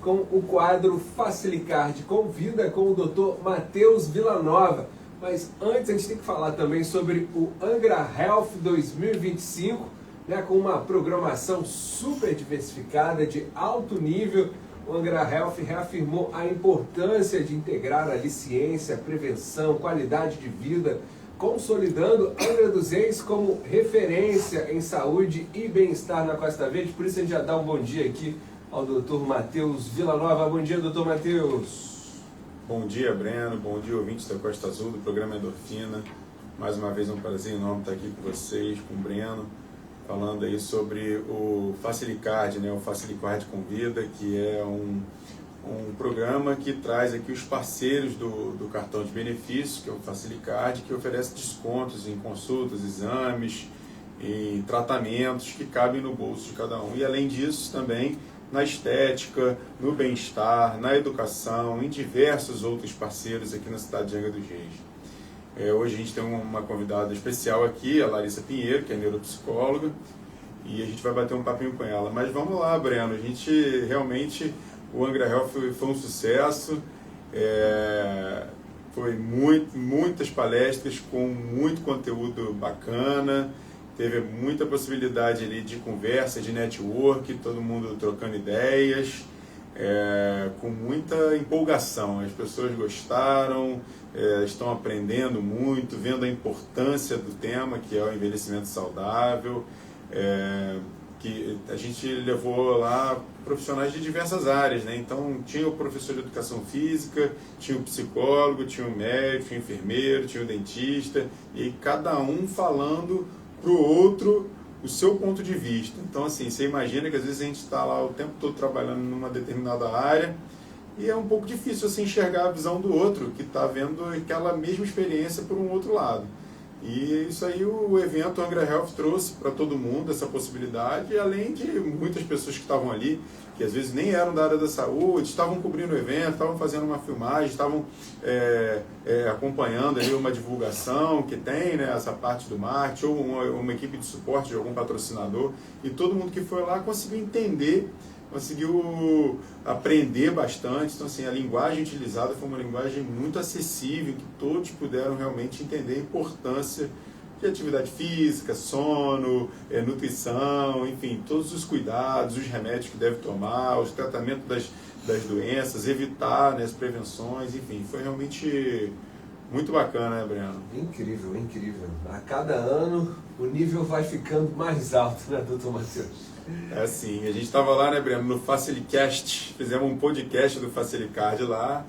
com o quadro Facilicard Convida com o Dr. Matheus Villanova. Mas antes a gente tem que falar também sobre o Angra Health 2025, né, com uma programação super diversificada, de alto nível. O Angra Health reafirmou a importância de integrar ali ciência, prevenção, qualidade de vida, consolidando Angra dos Reis como referência em saúde e bem-estar na Costa Verde. Por isso a gente já dá um bom dia aqui ao Dr. Matheus Villanova. Bom dia, Dr. Matheus. Bom dia, Breno. Bom dia, ouvintes da Costa Azul, do programa Endorfina. Mais uma vez é um prazer enorme estar aqui com vocês, com o Breno, falando aí sobre o Facilicard, né? O Facilicard Convida, que é um programa que traz aqui os parceiros do cartão de benefícios, que é o Facilicard, que oferece descontos em consultas, exames e tratamentos que cabem no bolso de cada um. E além disso, também na estética, no bem-estar, na educação, em diversos outros parceiros aqui na cidade de Angra dos Reis. Hoje a gente tem uma convidada especial aqui, a Larissa Pinheiro, que é neuropsicóloga, e a gente vai bater um papinho com ela. Mas vamos lá, Breno, a gente realmente... O Angra Health foi um sucesso, foi muitas palestras com muito conteúdo bacana, teve muita possibilidade ali de conversa, de network, todo mundo trocando ideias, com muita empolgação. As pessoas gostaram, estão aprendendo muito, vendo a importância do tema, que é o envelhecimento saudável, que a gente levou lá profissionais de diversas áreas, né? Então tinha o professor de educação física, tinha o psicólogo, tinha o médico, tinha o enfermeiro, tinha o dentista, e cada um falando para o outro o seu ponto de vista. Então assim, você imagina que às vezes a gente está lá o tempo todo trabalhando numa determinada área e é um pouco difícil assim, enxergar a visão do outro, que está vendo aquela mesma experiência por um outro lado. E isso aí o evento Angra Health trouxe para todo mundo, essa possibilidade, além de muitas pessoas que estavam ali, que às vezes nem eram da área da saúde, estavam cobrindo o evento, estavam fazendo uma filmagem, estavam acompanhando ali uma divulgação que tem, né, essa parte do marketing, ou uma equipe de suporte de algum patrocinador, e todo mundo que foi lá conseguiu entender, conseguiu aprender bastante. Então assim, a linguagem utilizada foi uma linguagem muito acessível, que todos puderam realmente entender a importância de atividade física, sono, nutrição, enfim, todos os cuidados, os remédios que deve tomar, os tratamentos das doenças, evitar, né, as prevenções, enfim, foi realmente muito bacana, né, Breno? Incrível, incrível. A cada ano o nível vai ficando mais alto, né, doutor Matheus? É assim, a gente estava lá, né, Breno, no Facilicast, fizemos um podcast do Facilicard lá,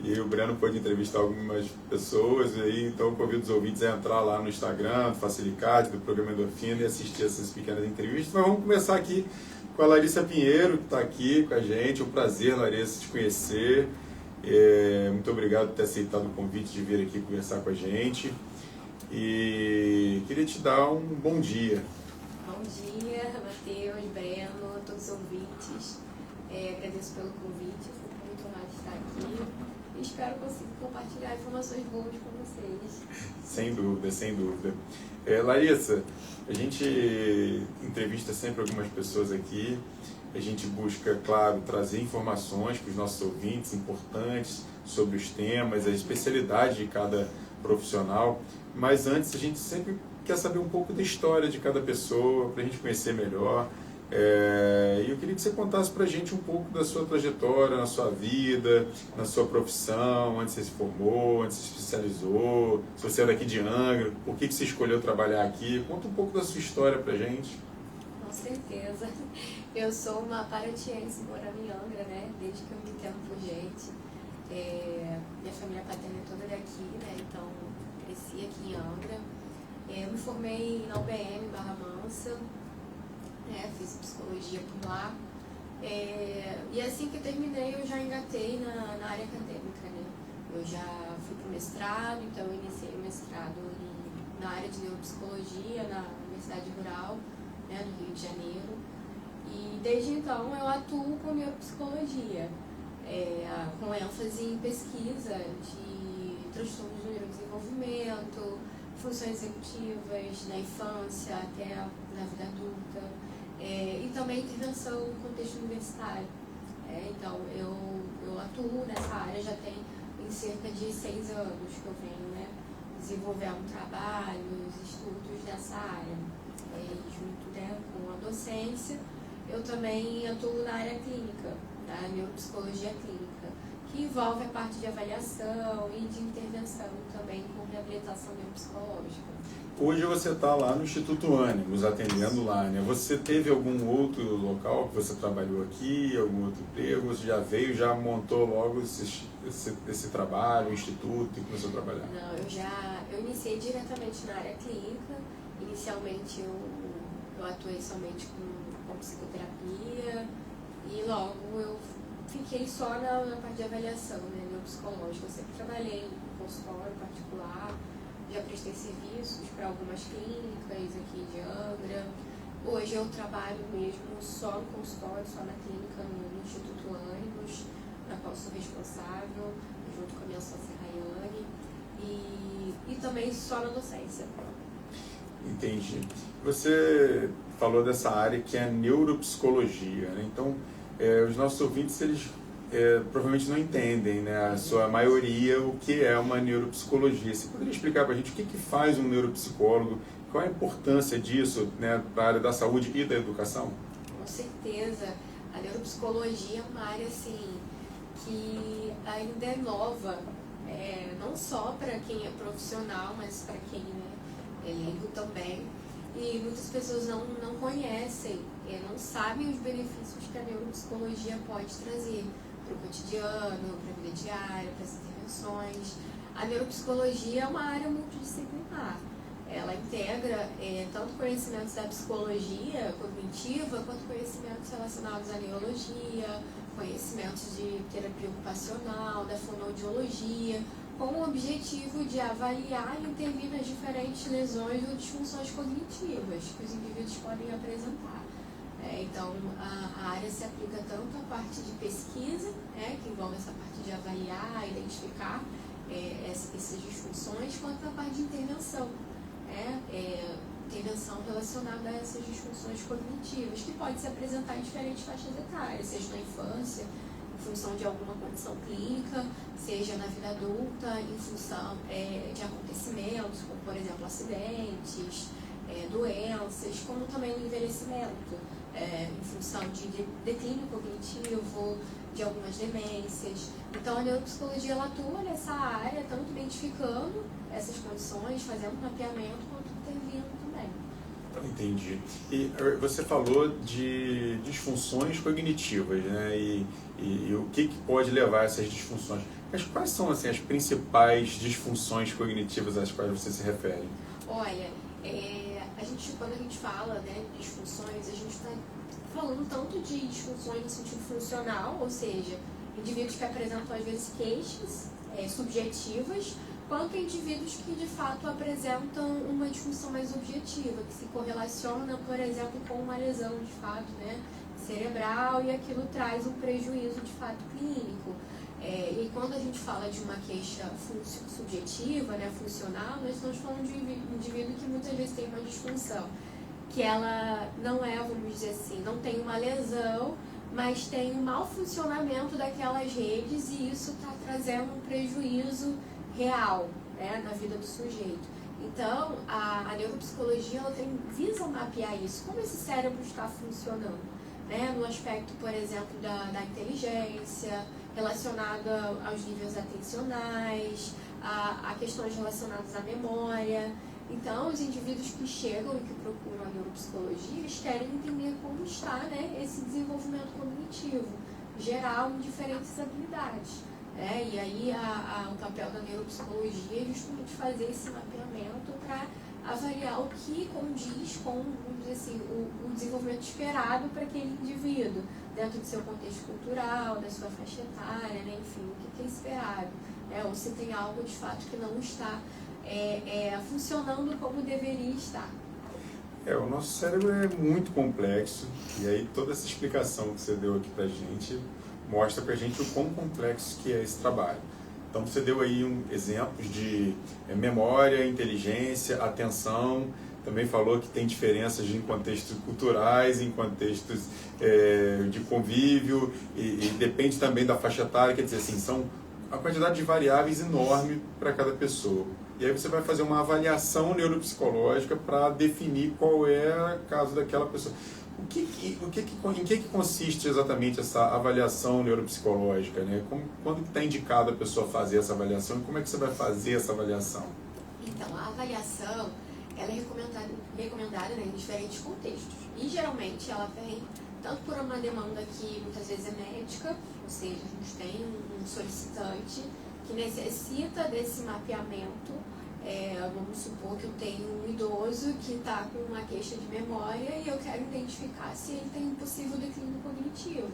e o Breno pôde entrevistar algumas pessoas, e aí, então eu convido os ouvintes a entrar lá no Instagram do Facilicard, do programa Endorfina, e assistir essas pequenas entrevistas. Mas vamos começar aqui com a Larissa Pinheiro, que está aqui com a gente. É um prazer, Larissa, te conhecer. Muito obrigado por ter aceitado o convite de vir aqui conversar com a gente. E queria te dar um bom dia. Bom dia, Matheus, Breno, a todos os ouvintes. Agradeço pelo convite, fico muito honrada de estar aqui e espero conseguir compartilhar informações boas com vocês. Sem dúvida, sem dúvida. Larissa, a gente entrevista sempre algumas pessoas aqui, a gente busca, claro, trazer informações para os nossos ouvintes importantes sobre os temas, a especialidade de cada profissional, mas antes a gente sempre quer saber um pouco da história de cada pessoa, para a gente conhecer melhor. E eu queria que você contasse para a gente um pouco da sua trajetória, na sua vida, na sua profissão, onde você se formou, onde você se especializou, se você é daqui de Angra, por que você escolheu trabalhar aqui. Conta um pouco da sua história para a gente. Com certeza. Eu sou uma paratiense morando em Angra, né? Desde que eu me entendo por gente. Minha família paterna é toda daqui, né? Então cresci aqui em Angra. Eu me formei na UBM, Barra Mansa, fiz psicologia por lá, e assim que terminei eu já engatei na área acadêmica, né? Eu já fui para o mestrado, então eu iniciei o mestrado na área de neuropsicologia na Universidade Rural, né, no Rio de Janeiro, e desde então eu atuo com neuropsicologia, com ênfase em pesquisa de transtornos do neurodesenvolvimento, funções executivas na infância até na vida adulta, e também intervenção no contexto universitário. Então, eu atuo nessa área já tem em cerca de 6 anos que eu venho, né, desenvolvendo trabalhos, estudos nessa área. Junto, né, com a docência, eu também atuo na área clínica, da neuropsicologia clínica, que envolve a parte de avaliação e de intervenção também com reabilitação neuropsicológica. Hoje você está lá no Instituto Ânimos, atendendo lá, né? Você teve algum outro local que você trabalhou aqui, algum outro emprego? Você já veio, já montou logo esse trabalho, o instituto e começou a trabalhar? Não, eu iniciei diretamente na área clínica. Inicialmente eu atuei somente com psicoterapia e logo eu fiquei só na parte de avaliação, né, neuropsicológica. Eu sempre trabalhei em consultório particular, já prestei serviços para algumas clínicas aqui de Angra. Hoje eu trabalho mesmo só no consultório, só na clínica no Instituto Ânimos, na qual sou responsável, junto com a minha sócia Rayane, e também só na docência. Entendi. Você falou dessa área que é a neuropsicologia, né? Então, os nossos ouvintes, eles provavelmente não entendem, né, a sua maioria, o que é uma neuropsicologia. Você poderia explicar para a gente o que faz um neuropsicólogo, qual a importância disso, né, para a área da saúde e da educação? Com certeza. A neuropsicologia é uma área assim, que ainda é nova, não só para quem é profissional, mas para quem é leigo também. E muitas pessoas não conhecem, não sabem os benefícios que a neuropsicologia pode trazer para o cotidiano, para a vida diária, para as intervenções. A neuropsicologia é uma área multidisciplinar. Ela integra tanto conhecimentos da psicologia cognitiva, quanto conhecimentos relacionados à neurologia, conhecimentos de terapia ocupacional, da fonoaudiologia, com o objetivo de avaliar e intervir nas diferentes lesões ou disfunções cognitivas que os indivíduos podem apresentar. Então, a área se aplica tanto à parte de pesquisa, que envolve essa parte de avaliar, identificar essas disfunções, quanto à parte de intervenção, intervenção relacionada a essas disfunções cognitivas, que pode se apresentar em diferentes faixas etárias, seja na infância, em função de alguma condição clínica, seja na vida adulta, em função de acontecimentos, como, por exemplo, acidentes, doenças, como também no envelhecimento, em função de declínio cognitivo, de algumas demências. Então, a neuropsicologia ela atua nessa área, tanto identificando essas condições, fazendo mapeamento, quanto intervindo também. Entendi. E você falou de disfunções cognitivas, né? E o que pode levar a essas disfunções? Mas quais são assim, as principais disfunções cognitivas às quais você se refere? Olha, quando a gente fala, né, de disfunções, a gente está falando tanto de disfunções no sentido funcional, ou seja, indivíduos que apresentam às vezes queixas subjetivas, quanto indivíduos que de fato apresentam uma disfunção mais objetiva, que se correlaciona, por exemplo, com uma lesão de fato, né, cerebral, e aquilo traz um prejuízo de fato clínico. E quando a gente fala de uma queixa subjetiva, né, funcional, nós estamos falando de um indivíduo que muitas vezes tem uma disfunção, que ela não vamos dizer assim, não tem uma lesão, mas tem um mau funcionamento daquelas redes, e isso está trazendo um prejuízo real, né, na vida do sujeito. Então, a neuropsicologia ela visa mapear isso, como esse cérebro está funcionando, né, no aspecto, por exemplo, da inteligência, relacionada aos níveis atencionais, a questões relacionadas à memória. Então, os indivíduos que chegam e que procuram a neuropsicologia, eles querem entender como está, né, esse desenvolvimento cognitivo geral em diferentes habilidades. E aí o papel da neuropsicologia é justamente fazer esse mapeamento para avaliar o que condiz com, vamos dizer assim, o desenvolvimento esperado para aquele indivíduo, dentro do seu contexto cultural, da sua faixa etária, né, enfim, o que é esperado, ou se tem algo de fato que não está funcionando como deveria estar. O nosso cérebro é muito complexo, e aí toda essa explicação que você deu aqui pra gente mostra pra gente o quão complexo que é esse trabalho. Então você deu aí exemplos de memória, inteligência, atenção, também falou que tem diferenças em contextos culturais, em contextos de convívio, e depende também da faixa etária, quer dizer assim, são a quantidade de variáveis enorme para cada pessoa. E aí você vai fazer uma avaliação neuropsicológica para definir qual é o caso daquela pessoa. Em que consiste exatamente essa avaliação neuropsicológica, né? Quando está indicado a pessoa fazer essa avaliação e como é que você vai fazer essa avaliação? Então, a avaliação ela é recomendada, né, em diferentes contextos. E geralmente ela vem tanto por uma demanda que muitas vezes é médica, ou seja, a gente tem um solicitante que necessita desse mapeamento. Vamos supor que eu tenho um idoso que está com uma queixa de memória e eu quero identificar se ele tem um possível declínio cognitivo.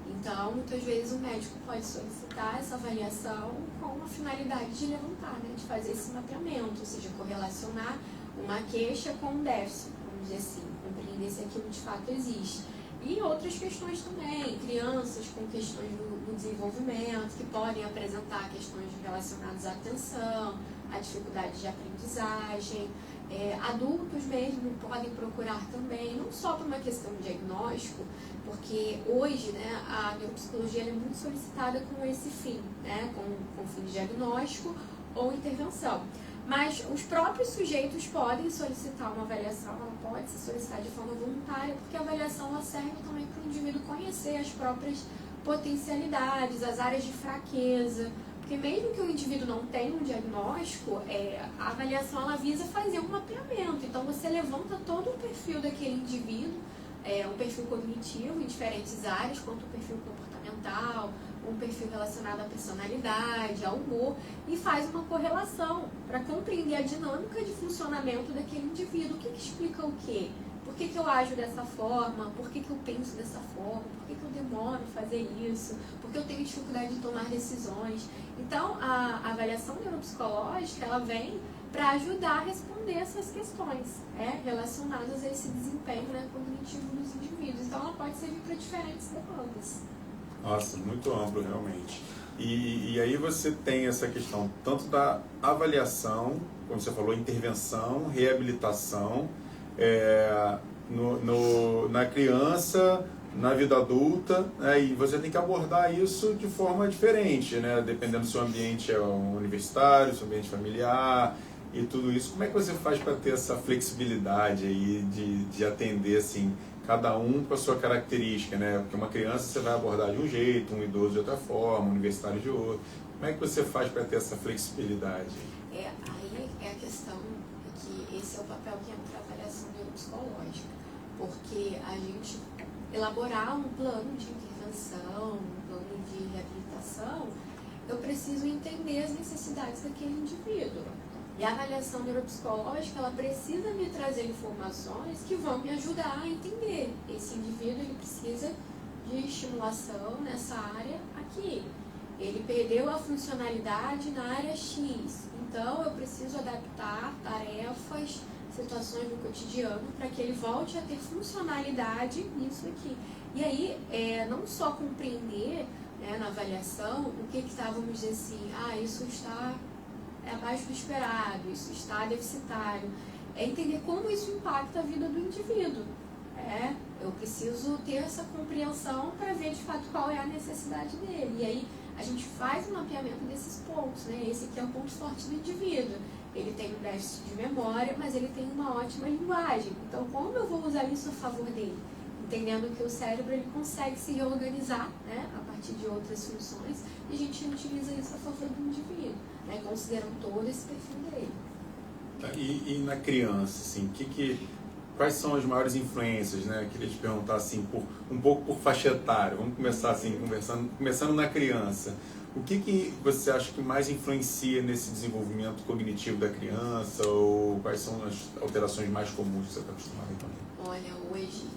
Então, muitas vezes o médico pode solicitar essa avaliação com a finalidade de levantar, né, de fazer esse mapeamento, ou seja, correlacionar uma queixa com um déficit, vamos dizer assim, compreender se aquilo de fato existe. E outras questões também, crianças com questões do desenvolvimento, que podem apresentar questões relacionadas à atenção, à dificuldade de aprendizagem. Adultos mesmo podem procurar também, não só por uma questão de diagnóstico, porque hoje, né, a neuropsicologia é muito solicitada com esse fim, né, com fim de diagnóstico ou intervenção. Mas os próprios sujeitos podem solicitar uma avaliação, ela pode ser solicitada de forma voluntária, porque a avaliação ela serve também para o indivíduo conhecer as próprias potencialidades, as áreas de fraqueza. Porque mesmo que o indivíduo não tenha um diagnóstico, a avaliação ela visa fazer um mapeamento. Então você levanta todo o perfil daquele indivíduo, um perfil cognitivo em diferentes áreas, quanto o perfil comportamental, um perfil relacionado à personalidade, ao humor, e faz uma correlação para compreender a dinâmica de funcionamento daquele indivíduo. O que explica o quê? Por que eu ajo dessa forma? Por que eu penso dessa forma? Por que eu demoro a fazer isso? Por que eu tenho dificuldade de tomar decisões? Então, a avaliação neuropsicológica, ela vem para ajudar a responder essas questões relacionadas a esse desempenho, né, cognitivo dos indivíduos. Então, ela pode servir para diferentes demandas. Nossa, muito amplo realmente. E aí você tem essa questão tanto da avaliação, como você falou, intervenção, reabilitação, na criança, na vida adulta, né, e você tem que abordar isso de forma diferente, né, dependendo se o ambiente é universitário, se o ambiente familiar e tudo isso. Como é que você faz para ter essa flexibilidade aí de atender assim, cada um com a sua característica, né? Porque uma criança você vai abordar de um jeito, um idoso de outra forma, um universitário de outro. Como é que você faz para ter essa flexibilidade? Aí a questão que esse é o papel que entra a avaliação neuropsicológica, porque a gente elaborar um plano de intervenção, um plano de reabilitação, eu preciso entender as necessidades daquele indivíduo. E a avaliação neuropsicológica, ela precisa me trazer informações que vão me ajudar a entender. Esse indivíduo, ele precisa de estimulação nessa área aqui. Ele perdeu a funcionalidade na área X. Então, eu preciso adaptar tarefas, situações do cotidiano para que ele volte a ter funcionalidade nisso aqui. E aí, não só compreender, né, na avaliação o que está, vamos dizer assim, isso está abaixo do esperado, isso está deficitário. Entender como isso impacta a vida do indivíduo. Eu preciso ter essa compreensão para ver de fato qual é a necessidade dele. E aí a gente faz um mapeamento desses pontos, né? Esse aqui é o ponto forte do indivíduo. Ele tem um déficit de memória, mas ele tem uma ótima linguagem. Então, como eu vou usar isso a favor dele? Entendendo que o cérebro ele consegue se reorganizar, né, a partir de outras funções, e a gente utiliza isso a favor do indivíduo, né, considerando todo esse perfil dele. E na criança, assim, quais são as maiores influências, né? Eu queria te perguntar assim, um pouco por faixa etária. Vamos começar assim, começando na criança. O que você acha que mais influencia nesse desenvolvimento cognitivo da criança, ou quais são as alterações mais comuns que você está acostumado a encontrar? Olha, hoje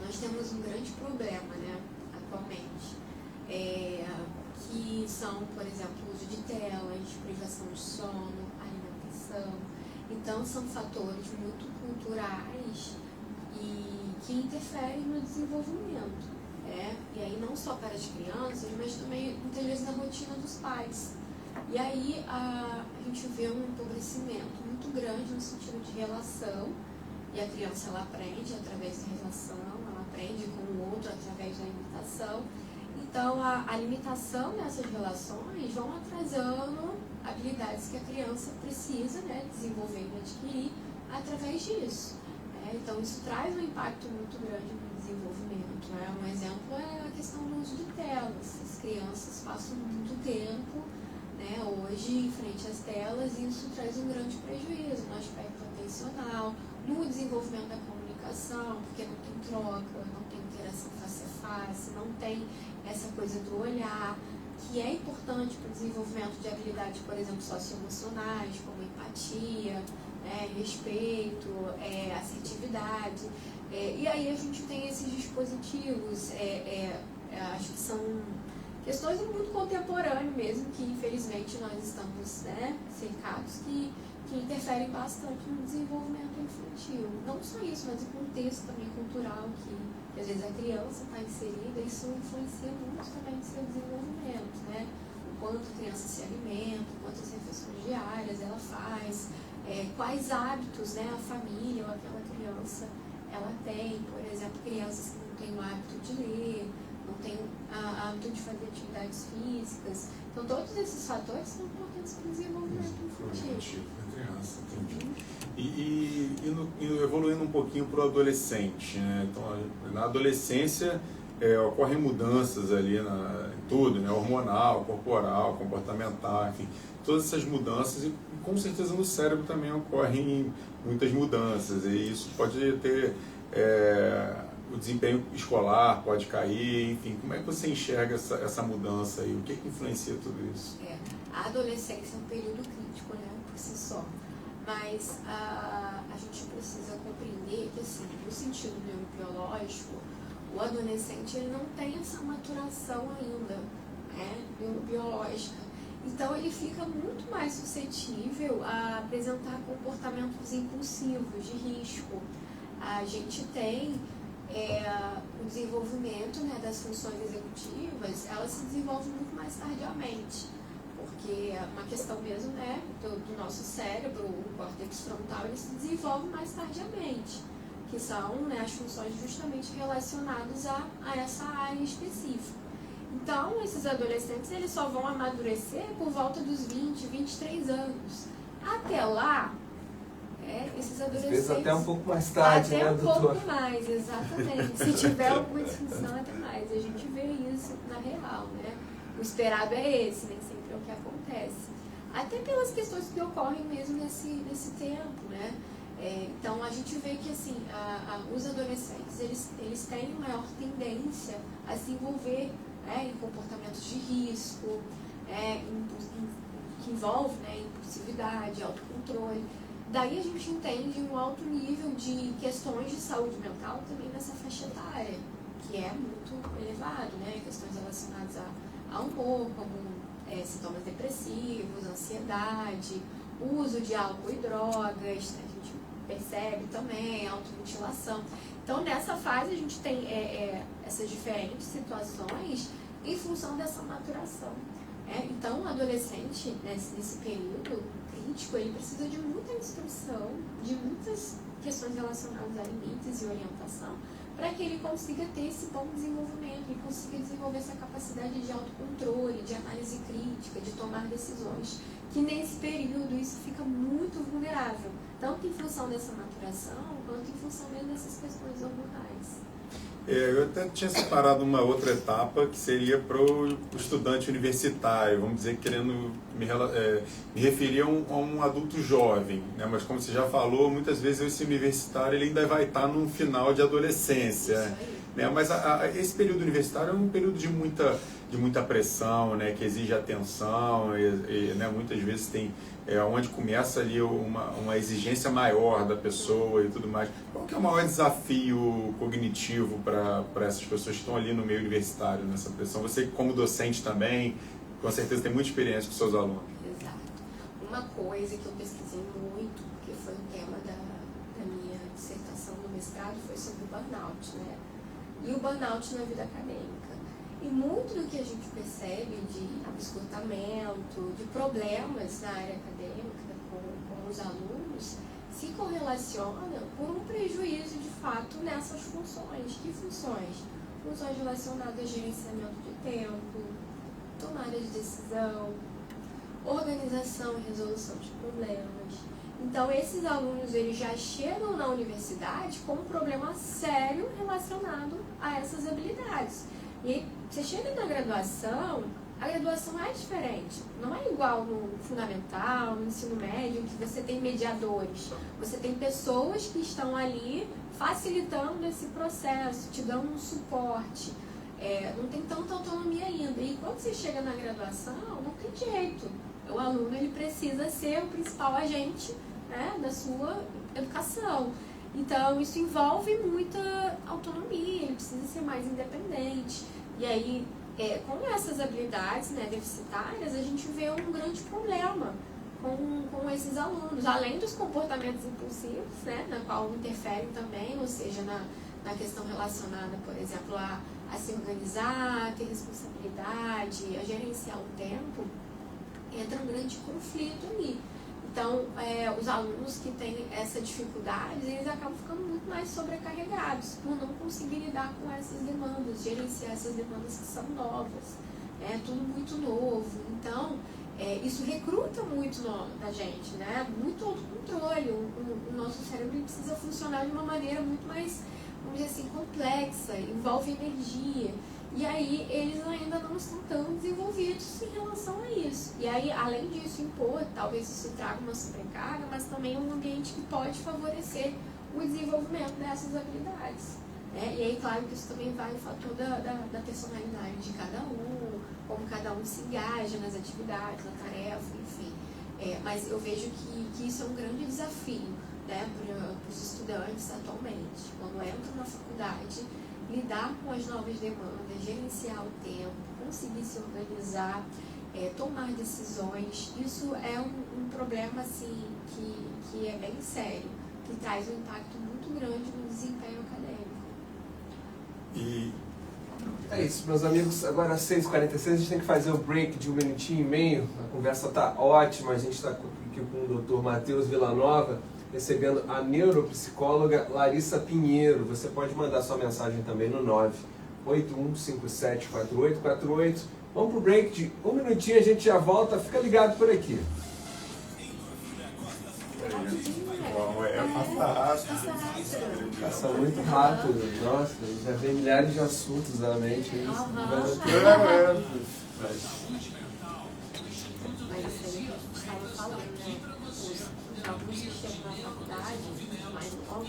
nós temos um grande problema, né, atualmente, que são, por exemplo, o uso de telas, privação de sono, alimentação. Então, são fatores muito culturais e que interferem no desenvolvimento. E aí não só para as crianças, mas também muitas vezes na rotina dos pais. E aí a gente vê um empobrecimento muito grande no sentido de relação E a criança, ela aprende através da relação, ela aprende com o outro através da imitação. Então, a limitação dessas relações vão atrasando habilidades que a criança precisa, né, desenvolver e adquirir através disso. Então, isso traz um impacto muito grande no desenvolvimento. Né? Um exemplo é a questão do uso de telas. As crianças passam muito tempo, né, hoje em frente às telas, e isso traz um grande prejuízo no aspecto atencional, no desenvolvimento da comunicação, porque não tem troca, não tem interação face a face, não tem essa coisa do olhar, que é importante para o desenvolvimento de habilidades, por exemplo, socioemocionais, como empatia, respeito, assertividade. E aí a gente tem esses dispositivos, acho que são questões muito contemporâneas mesmo, que infelizmente nós estamos cercados, que interferem bastante no desenvolvimento infantil. Não só isso, mas o contexto também cultural, que às vezes a criança está inserida, isso influencia muito também no seu desenvolvimento, né? O quanto a criança se alimenta, quantas refeições diárias ela faz, quais hábitos, né, a família ou aquela criança ela tem. Por exemplo, crianças que não têm o hábito de ler, não têm o hábito de fazer atividades físicas. Então, todos esses fatores são importantes para o desenvolvimento infantil. Criança, entendi. E evoluindo um pouquinho para o adolescente, né? Então, na adolescência ocorrem mudanças ali em tudo, né? Hormonal, corporal, comportamental, enfim, todas essas mudanças, e com certeza no cérebro também ocorrem muitas mudanças, e isso pode ter o desempenho escolar pode cair, enfim, como é que você enxerga essa mudança aí? O que influencia tudo isso? A adolescência é um período crítico, né, por si só, mas a gente precisa compreender que, assim, no sentido neurobiológico, o adolescente ele não tem essa maturação ainda, né, neurobiológica. Então, ele fica muito mais suscetível a apresentar comportamentos impulsivos, de risco. A gente tem o desenvolvimento, né, das funções executivas, elas se desenvolvem muito mais tardiamente, porque é uma questão mesmo, né, do nosso cérebro, o córtex frontal, ele se desenvolve mais tardiamente, que são, né, as funções justamente relacionadas a essa área específica. Então, esses adolescentes, eles só vão amadurecer por volta dos 20, 23 anos. Até lá, esses adolescentes... Às vezes até um pouco mais tarde, até né, doutor? Até um pouco mais, exatamente. Se tiver alguma disfunção, até mais. A gente vê isso na real, né? O esperado é esse, nem sempre é o que acontece. Até pelas questões que ocorrem mesmo nesse tempo, né? Então, a gente vê que, assim, os adolescentes, eles têm maior tendência a se envolver em comportamentos de risco, que envolve, né, impulsividade, autocontrole. Daí a gente entende um alto nível de questões de saúde mental também nessa faixa etária, que é muito elevado, né? Questões relacionadas a humor, como sintomas depressivos, ansiedade, uso de álcool e drogas, né? A gente percebe também, automutilação. Então, nessa fase, a gente tem essas diferentes situações em função dessa maturação. Então, o adolescente, nesse período crítico, ele precisa de muita instrução, de muitas questões relacionadas a limites e orientação, para que ele consiga ter esse bom desenvolvimento e consiga desenvolver essa capacidade de autocontrole, de análise crítica, de tomar decisões, que nesse período isso fica muito vulnerável, tanto em função dessa maturação, quanto em função mesmo dessas questões hormonais. Eu até tinha separado uma outra etapa que seria para o estudante universitário, vamos dizer, querendo me referir a um adulto jovem, né? Mas como você já falou, muitas vezes esse universitário ele ainda vai estar num final de adolescência, né? Mas esse período universitário é um período de muita pressão, né? Que exige atenção, né? Muitas vezes tem onde começa ali uma exigência maior da pessoa e tudo mais. Qual que é o maior desafio cognitivo para essas pessoas que estão ali no meio universitário, nessa pressão? Você, como docente também, com certeza tem muita experiência com seus alunos. Exato. Uma coisa que eu pesquisei muito, porque foi um tema da minha dissertação no mestrado, foi sobre o burnout, né? E o burnout na vida acadêmica. E muito do que a gente percebe de esgotamento, de problemas na área acadêmica com os alunos, se correlaciona por um prejuízo de fato nessas funções. Que funções? Funções relacionadas a gerenciamento de tempo, tomada de decisão, organização e resolução de problemas. Então, esses alunos eles já chegam na universidade com um problema sério relacionado a essas habilidades. E aí, você chega na graduação, a graduação é diferente. Não é igual no fundamental, no ensino médio, em que você tem mediadores. Você tem pessoas que estão ali facilitando esse processo, te dando um suporte. Não tem tanta autonomia ainda. E quando você chega na graduação, não tem jeito. O aluno ele precisa ser o principal agente, né, da sua educação. Então, isso envolve muita autonomia, ele precisa ser mais independente. E aí, com essas habilidades, né, deficitárias, a gente vê um grande problema com esses alunos, além dos comportamentos impulsivos, né, na qual interferem também, ou seja, na questão relacionada, por exemplo, a se organizar, a ter responsabilidade, a gerenciar o tempo, entra um grande conflito ali. Então, os alunos que têm essa dificuldade, eles acabam ficando muito mais sobrecarregados por não conseguir lidar com essas demandas, gerenciar essas demandas que são novas. É tudo muito novo. Então, isso recruta muito da gente, né? Muito autocontrole. O nosso cérebro precisa funcionar de uma maneira muito mais, vamos dizer assim, complexa, envolve energia. E aí, eles ainda não estão tão desenvolvidos em relação a isso. E aí, além disso, impor, talvez isso traga uma sobrecarga, mas também um ambiente que pode favorecer o desenvolvimento dessas habilidades. Né? E aí, claro que isso também vai o fator da personalidade de cada um, como cada um se engaja nas atividades, na tarefa, enfim. Mas eu vejo que isso é um grande desafio, né, para os estudantes atualmente. Quando entram na faculdade, lidar com as novas demandas, gerenciar o tempo, conseguir se organizar, tomar decisões, isso é um problema assim, que é bem sério, que traz um impacto muito grande no desempenho acadêmico. E é isso, meus amigos. Agora às 6h46 a gente tem que fazer o break de 1 minutinho e meio. A conversa está ótima, a gente está aqui com o Dr. Matheus Villanova, recebendo a neuropsicóloga Larissa Pinheiro. Você pode mandar sua mensagem também no 981574848. Vamos pro break de 1 minutinho, a gente já volta. Fica ligado por aqui. Passa muito rápido. Nossa, já vem milhares de assuntos na mente. Mas isso aí que a gente estava falando, né? Os alunos que chegam na faculdade, mais novos.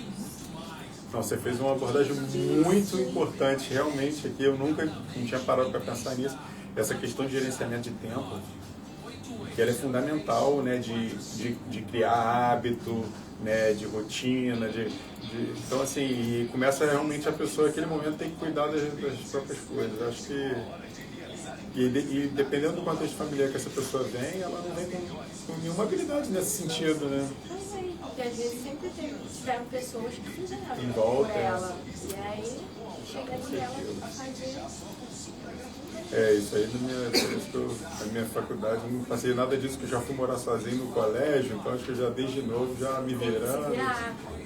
Então, você fez uma abordagem muito importante, realmente, aqui eu nunca não tinha parado para pensar nisso. Essa questão de gerenciamento de tempo, que ela é fundamental, né, de criar hábito, né, de rotina, então assim, e começa realmente a pessoa, naquele momento, tem que cuidar das próprias coisas. Eu acho que e dependendo do contexto familiar que essa pessoa vem, ela não vem com nenhuma habilidade nesse sentido, né? Porque às vezes sempre tiveram pessoas que fizeram Em volta, por ela. E aí chega ali ela a fazer. Isso aí na minha faculdade eu não passei nada disso, que eu já fui morar sozinho no colégio, então acho que eu já desde novo já me virando.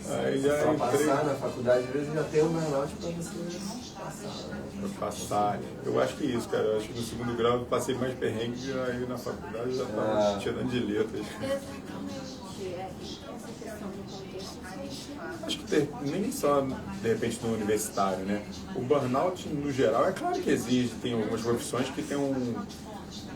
Aí já Pra entrei. passar na faculdade, às vezes já tem um burnout para você passar. Eu acho que isso, cara. Eu acho que no segundo grau eu passei mais perrengue, aí na faculdade eu já estava tirando de letras. Exatamente. Essa questão do contexto. Acho que nem só, de repente, no universitário, né? O burnout, no geral, é claro que existe. Tem algumas profissões que tem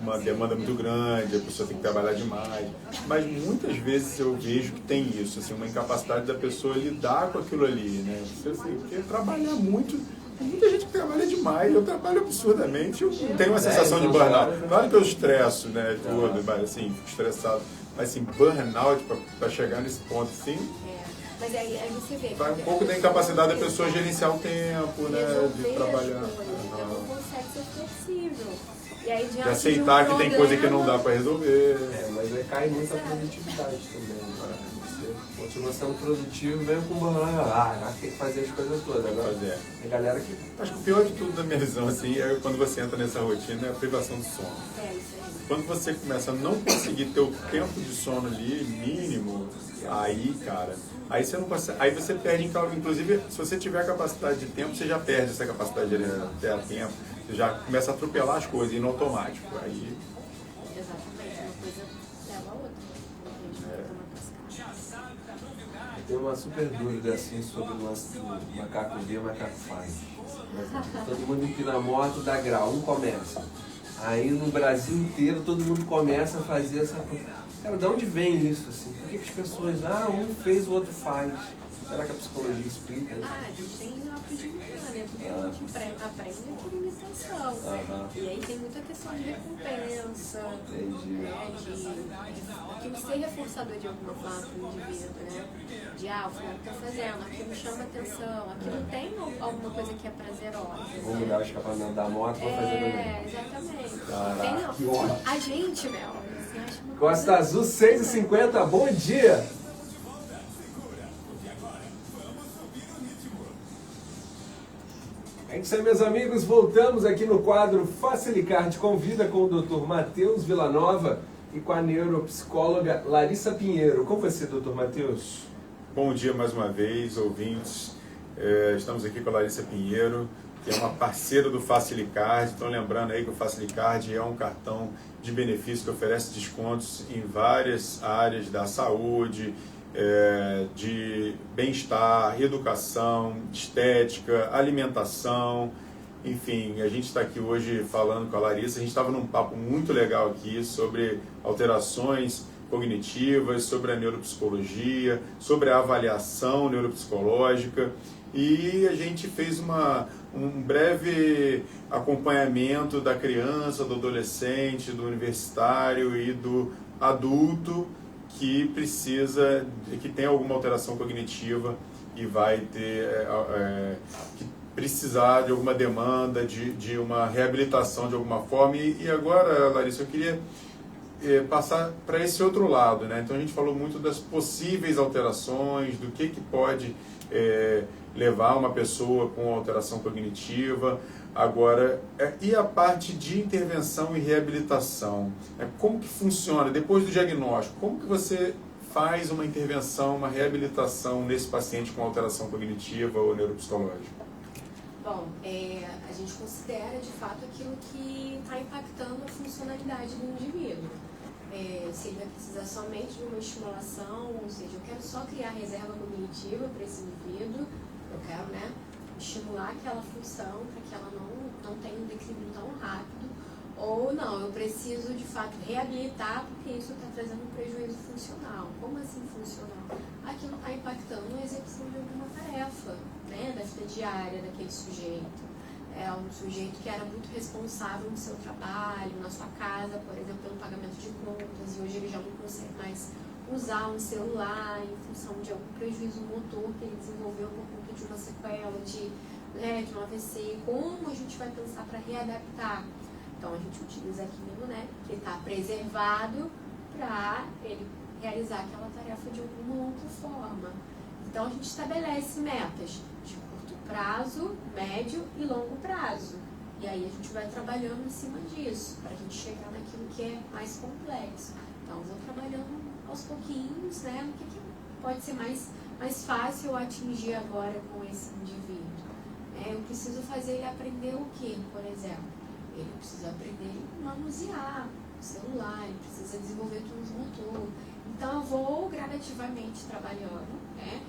uma demanda muito grande, a pessoa tem que trabalhar demais. Mas muitas vezes eu vejo que tem isso, assim, uma incapacidade da pessoa lidar com aquilo ali, né? Porque trabalhar muito... Tem muita gente que trabalha demais, eu trabalho absurdamente, eu não tenho uma sensação de burnout. Claro que eu estresso, né, tudo, mas assim, fico estressado. Mas assim, burnout, para chegar nesse ponto, assim... Mas aí você vê. Vai um pouco da incapacidade da pessoa gerenciar o tempo, né, de trabalhar. Ela não consegue ser flexível. E aí, de aceitar que tem coisa que não dá para resolver. Mas aí cai muito a produtividade também. Né? Você continua sendo produtivo, mesmo com tem que fazer as coisas todas. Agora, tem galera que... Acho que o pior de tudo, na minha visão, assim, é quando você entra nessa rotina, é a privação do sono. Isso aí. Quando você começa a não conseguir ter o tempo de sono ali mínimo, aí, cara, aí você não consegue, aí você perde, inclusive, se você tiver capacidade de tempo, você já perde essa capacidade de ter tempo, você já começa a atropelar as coisas, ir no automático. Aí... Exatamente, uma coisa leva a outra. A gente vai tomar. Eu tenho uma super dúvida assim sobre o lance do macaco V e macaco faz. Todo mundo empina a moto, dá grau, um começa. Aí no Brasil inteiro todo mundo começa a fazer essa coisa. Cara, de onde vem isso assim? Por que as pessoas, um fez, o outro faz? Será que a psicologia explica? A gente tem uma predicação, né? Porque a gente aprende por imitação. E aí tem muita questão de recompensa, Entendi. né? De aquilo ser reforçador de alguma forma para o indivíduo, né? De o fulano está fazendo, aquilo chama atenção, aquilo tem alguma coisa que é prazerosa. Vou mudar o escapamento da moto, vou fazer também. Exatamente. Caraca, que ótimo. A gente, Mel, assim, acha uma Costa Azul 6h50, bom dia! É isso aí, meus amigos, voltamos aqui no quadro Facilicard Convida com o Dr. Matheus Villanova e com a neuropsicóloga Larissa Pinheiro. Com você, Dr. Matheus? Bom dia mais uma vez, ouvintes. Estamos aqui com a Larissa Pinheiro, que é uma parceira do Facilicard. Então, lembrando aí que o Facilicard é um cartão de benefício que oferece descontos em várias áreas da saúde, de bem-estar, educação, estética, alimentação, enfim, a gente está aqui hoje falando com a Larissa. A gente estava num papo muito legal aqui sobre alterações cognitivas, sobre a neuropsicologia, sobre a avaliação neuropsicológica, e a gente fez um breve acompanhamento da criança, do adolescente, do universitário e do adulto que que tem alguma alteração cognitiva e vai ter que precisar de alguma demanda, de uma reabilitação de alguma forma. E agora, Larissa, eu queria passar para esse outro lado, né? Então a gente falou muito das possíveis alterações, do que pode levar uma pessoa com alteração cognitiva. Agora, e a parte de intervenção e reabilitação? Como que funciona depois do diagnóstico? Como que você faz uma intervenção, uma reabilitação nesse paciente com alteração cognitiva ou neuropsicológica? Bom, a gente considera de fato aquilo que está impactando a funcionalidade do indivíduo. Se ele vai precisar somente de uma estimulação, ou seja, eu quero só criar reserva cognitiva para esse indivíduo, eu quero, né, estimular aquela função para que ela não tenha um declínio tão rápido, ou não, eu preciso de fato reabilitar porque isso está trazendo um prejuízo funcional. Como assim funcional? Aquilo está impactando a execução de alguma tarefa, né, da vida diária daquele sujeito. É um sujeito que era muito responsável no seu trabalho, na sua casa, por exemplo, pelo pagamento de contas, e hoje ele já não consegue mais usar um celular em função de algum prejuízo motor que ele desenvolveu por conta de uma sequela de um AVC. Como a gente vai pensar para readaptar? Então a gente utiliza aquilo, né, que está preservado para ele realizar aquela tarefa de alguma outra forma. Então a gente estabelece metas de curto prazo, médio e longo prazo. E aí a gente vai trabalhando em cima disso, para a gente chegar naquilo que é mais complexo. Então eu vou trabalhando aos pouquinhos, né, no que pode ser mais fácil atingir agora com esse indivíduo. Eu preciso fazer ele aprender o quê, por exemplo? Ele precisa aprender a manusear o celular, ele precisa desenvolver tools motor. Então eu vou gradativamente trabalhando, né,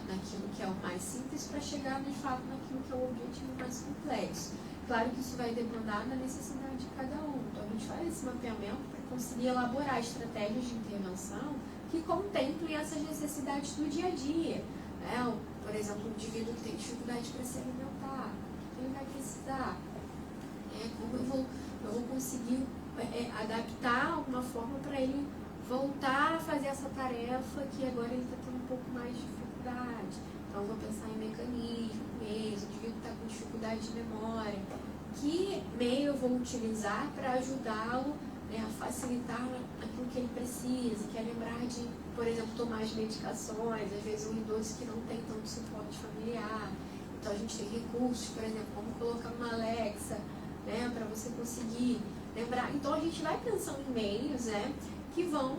naquilo que é o mais simples para chegar de fato naquilo que é o objetivo mais complexo. Claro que isso vai demandar da necessidade de cada um. Então a gente faz esse mapeamento para conseguir elaborar estratégias de intervenção que contemplem essas necessidades do dia a dia. Né? Por exemplo, um indivíduo que tem dificuldade para se alimentar, o que ele vai precisar? Como eu vou conseguir adaptar alguma forma para ele voltar a fazer essa tarefa que agora ele está tendo um pouco mais de dificuldade. Então eu vou pensar em mecanismo mesmo, o indivíduo está com dificuldade de memória. que meio eu vou utilizar para ajudá-lo, né, a facilitar aquilo que ele precisa, que é lembrar de, por exemplo, tomar as medicações, às vezes um idoso que não tem tanto suporte familiar. Então a gente tem recursos, por exemplo, como colocar uma Alexa, né, para você conseguir lembrar. Então a gente vai pensando em meios, né, que vão,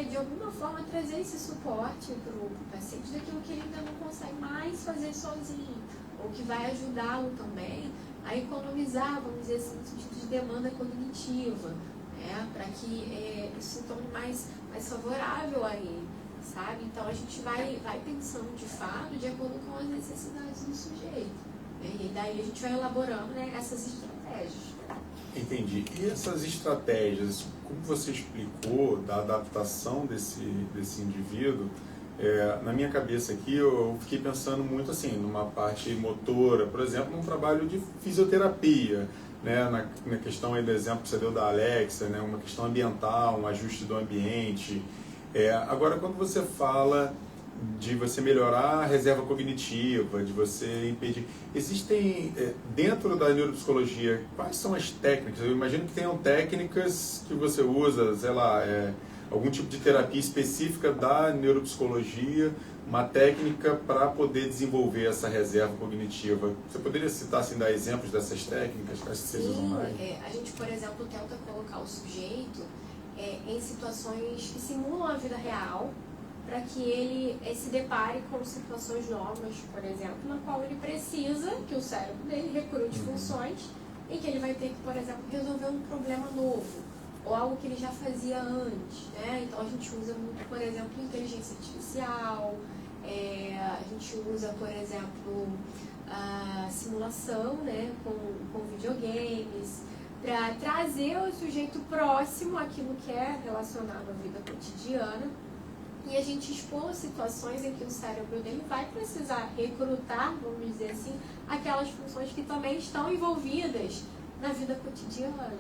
de alguma forma, trazer esse suporte para o paciente daquilo que ele ainda não consegue mais fazer sozinho, ou que vai ajudá-lo também a economizar, vamos dizer assim, no sentido de demanda cognitiva, né, para que isso se torne mais favorável a ele, sabe? Então a gente vai pensando de fato de acordo com as necessidades do sujeito, né? E daí a gente vai elaborando, né, essas estratégias. Entendi. E essas estratégias, como você explicou, da adaptação desse indivíduo, na minha cabeça aqui eu fiquei pensando muito assim, numa parte motora, por exemplo, num trabalho de fisioterapia, né, na questão aí do exemplo que você deu da Alexa, né, uma questão ambiental, um ajuste do ambiente. Agora, quando você fala de você melhorar a reserva cognitiva, de você impedir... Existem, dentro da neuropsicologia, quais são as técnicas? Eu imagino que tenham técnicas que você usa, sei lá, algum tipo de terapia específica da neuropsicologia, uma técnica para poder desenvolver essa reserva cognitiva. Você poderia citar, assim, dar exemplos dessas técnicas? Quais que vocês usam mais? A gente, por exemplo, tenta colocar o sujeito em situações que simulam a vida real, para que ele se depare com situações novas, por exemplo, na qual ele precisa que o cérebro dele recrute funções e que ele vai ter que, por exemplo, resolver um problema novo ou algo que ele já fazia antes, né? Então a gente usa muito, por exemplo, inteligência artificial, a gente usa, por exemplo, a simulação, né, com videogames, para trazer o sujeito próximo àquilo que é relacionado à vida cotidiana. E a gente expôs situações em que o cérebro dele vai precisar recrutar, vamos dizer assim, aquelas funções que também estão envolvidas na vida cotidiana,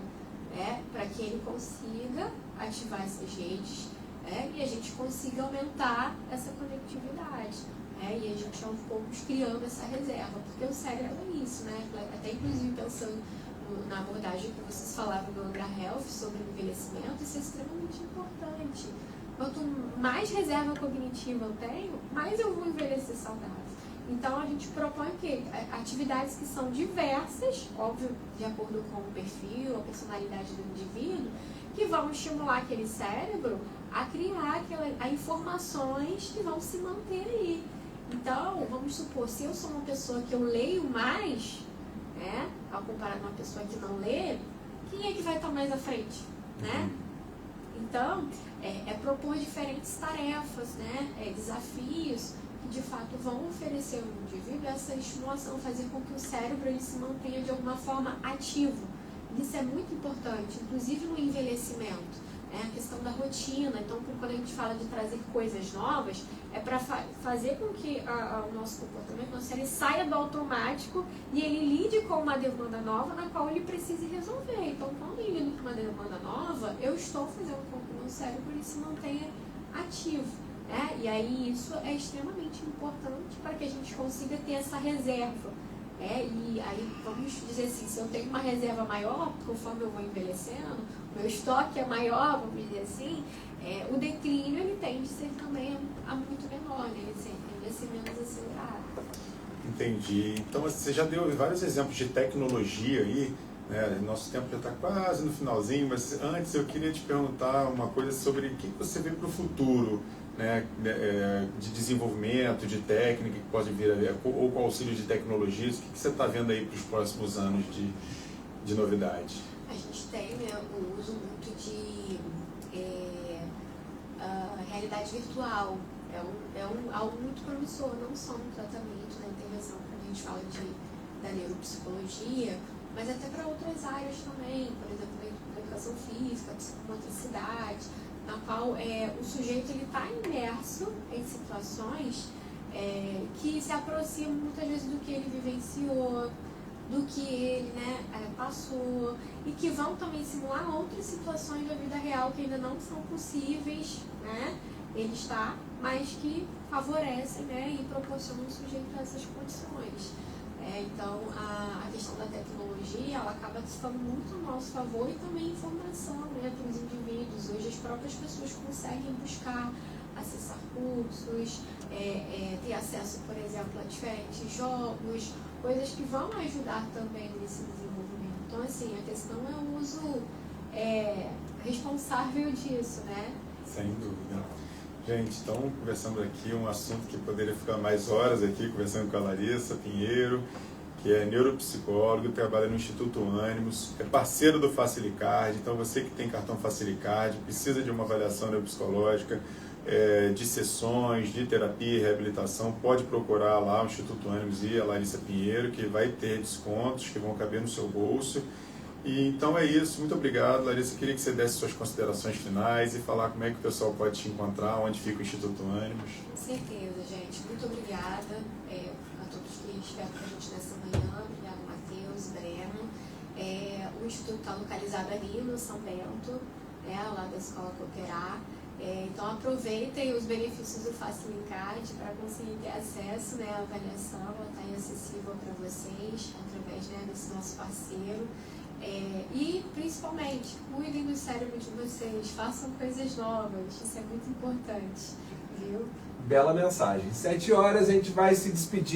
né? Para que ele consiga ativar essas redes, né? E a gente consiga aumentar essa conectividade, né? E a gente aos poucos criando essa reserva, porque o cérebro é isso, né? Até inclusive pensando na abordagem que vocês falavam do Angra Health sobre envelhecimento, isso é extremamente importante. Quanto mais reserva cognitiva eu tenho, mais eu vou envelhecer saudável. Então a gente propõe que atividades que são diversas, óbvio, de acordo com o perfil, a personalidade do indivíduo, que vão estimular aquele cérebro a criar informações que vão se manter aí. Então, vamos supor, se eu sou uma pessoa que eu leio mais, né, ao comparar com uma pessoa que não lê, quem é que vai estar mais à frente, né? Então, propor diferentes tarefas, né, desafios que de fato vão oferecer ao indivíduo essa estimulação, fazer com que o cérebro ele se mantenha de alguma forma ativo. Isso é muito importante, inclusive no envelhecimento, né, a questão da rotina. Então, quando a gente fala de trazer coisas novas, é para fazer com que o nosso comportamento, nosso cérebro saia do automático e ele lide com uma demanda nova na qual ele precise resolver. Então, quando eu lido com uma demanda nova, eu estou fazendo com que o meu cérebro ele se mantenha ativo, né? E aí isso é extremamente importante para que a gente consiga ter essa reserva. E aí, vamos dizer assim, se eu tenho uma reserva maior, conforme eu vou envelhecendo, meu estoque é maior, vamos dizer assim, o declínio ele tende a ser também muito menor, né? Ele tende a ser menos acelerado. Entendi. Então você já deu vários exemplos de tecnologia aí, né? Nosso tempo já está quase no finalzinho, mas antes eu queria te perguntar uma coisa sobre o que você vê para o futuro, né, de desenvolvimento, de técnica que pode vir ou com auxílio de tecnologias. O que você está vendo aí para os próximos anos de novidade? A gente tem, né, o uso muito de realidade virtual. Algo muito promissor, não só no tratamento, na intervenção, quando a gente fala da neuropsicologia, mas até para outras áreas também, por exemplo, da educação física, psicomotricidade, na qual o sujeito está imerso em situações que se aproximam muitas vezes do que ele vivenciou, do que ele, né, passou, e que vão também simular outras situações da vida real que ainda não são possíveis, né, ele está, mas que favorecem, né, e proporcionam o sujeito a essas condições. Então, a questão da tecnologia, ela acaba estando muito ao nosso favor e também informação, né, para os indivíduos. Hoje as próprias pessoas conseguem buscar, acessar cursos, ter acesso, por exemplo, a diferentes jogos, coisas que vão ajudar também nesse desenvolvimento. Então, assim, a questão é o uso responsável disso, né? Sem dúvida. Gente, então conversamos aqui um assunto que poderia ficar mais horas aqui, conversando com a Larissa Pinheiro, que é neuropsicóloga, trabalha no Instituto Ânimos, é parceiro do Facilicard. Então você que tem cartão Facilicard, precisa de uma avaliação neuropsicológica, de sessões, de terapia e reabilitação, pode procurar lá o Instituto Ânimos e a Larissa Pinheiro, que vai ter descontos que vão caber no seu bolso. E então é isso, muito obrigado, Larissa. Queria que você desse suas considerações finais e falar como é que o pessoal pode te encontrar, onde fica o Instituto Ânimos. Com certeza, gente. Muito obrigada a todos que estiveram com a gente nessa manhã. Obrigada, Matheus, Breno. O Instituto está localizado ali no São Bento, lá da Escola Cooperar. Então aproveitem os benefícios do Facilicard para conseguir ter acesso, à avaliação. Ela está acessível para vocês através desse nosso parceiro. E principalmente, cuidem do cérebro de vocês, façam coisas novas, isso é muito importante, viu? Bela mensagem. 7 horas a gente vai se despedir.